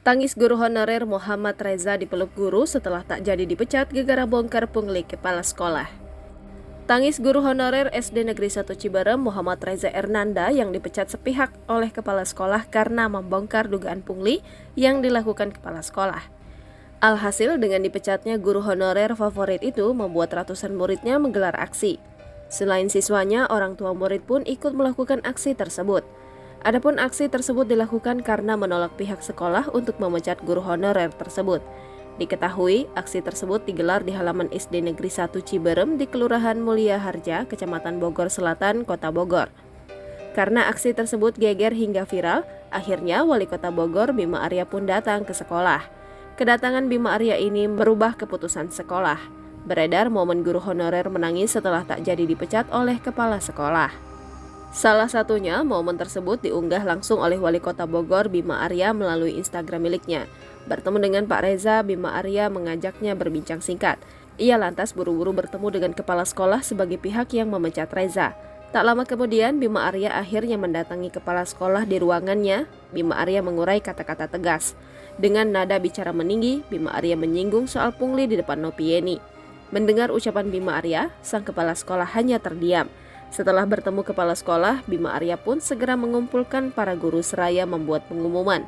Tangis guru honorer Muhammad Reza dipeluk guru setelah tak jadi dipecat gara-gara bongkar pungli kepala sekolah. Tangis guru honorer SD Negeri 1 Ciberem Muhammad Reza Ernanda yang dipecat sepihak oleh kepala sekolah karena membongkar dugaan pungli yang dilakukan kepala sekolah. Alhasil dengan dipecatnya guru honorer favorit itu membuat ratusan muridnya menggelar aksi. Selain siswanya, orang tua murid pun ikut melakukan aksi tersebut. Adapun aksi tersebut dilakukan karena menolak pihak sekolah untuk memecat guru honorer tersebut. Diketahui, aksi tersebut digelar di halaman SD Negeri 1 Ciberem di Kelurahan Mulia Harja, Kecamatan Bogor Selatan, Kota Bogor. Karena aksi tersebut geger hingga viral, akhirnya Wali Kota Bogor Bima Arya pun datang ke sekolah. Kedatangan Bima Arya ini merubah keputusan sekolah. Beredar momen guru honorer menangis setelah tak jadi dipecat oleh kepala sekolah. Salah satunya, momen tersebut diunggah langsung oleh Wali Kota Bogor Bima Arya melalui Instagram miliknya. Bertemu dengan Pak Reza, Bima Arya mengajaknya berbincang singkat. Ia lantas buru-buru bertemu dengan kepala sekolah sebagai pihak yang memecat Reza. Tak lama kemudian, Bima Arya akhirnya mendatangi kepala sekolah di ruangannya. Bima Arya mengurai kata-kata tegas. Dengan nada bicara meninggi, Bima Arya menyinggung soal pungli di depan Nopieni. Mendengar ucapan Bima Arya, sang kepala sekolah hanya terdiam. Setelah bertemu kepala sekolah, Bima Arya pun segera mengumpulkan para guru seraya membuat pengumuman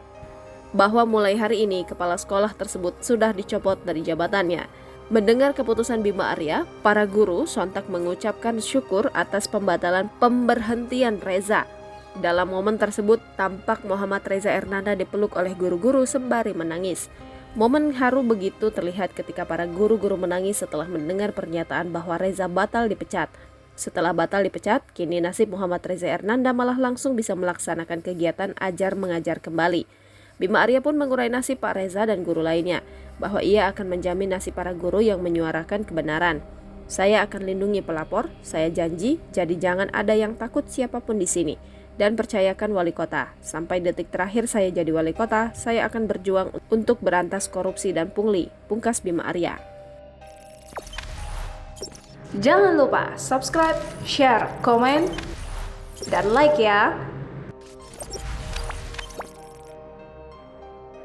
bahwa mulai hari ini kepala sekolah tersebut sudah dicopot dari jabatannya. Mendengar keputusan Bima Arya, para guru sontak mengucapkan syukur atas pembatalan pemberhentian Reza. Dalam momen tersebut, tampak Muhammad Reza Ernanda dipeluk oleh guru-guru sembari menangis. Momen haru begitu terlihat ketika para guru-guru menangis setelah mendengar pernyataan bahwa Reza batal dipecat. Setelah batal dipecat, kini nasib Muhammad Reza Ernanda malah langsung bisa melaksanakan kegiatan ajar mengajar kembali. Bima Arya pun mengurai nasib Pak Reza dan guru lainnya, bahwa ia akan menjamin nasib para guru yang menyuarakan kebenaran. Saya akan lindungi pelapor, saya janji, jadi jangan ada yang takut siapapun di sini. Dan percayakan wali kota, sampai detik terakhir saya jadi wali kota, saya akan berjuang untuk berantas korupsi dan pungli, pungkas Bima Arya. Jangan lupa subscribe, share, komen, dan like ya.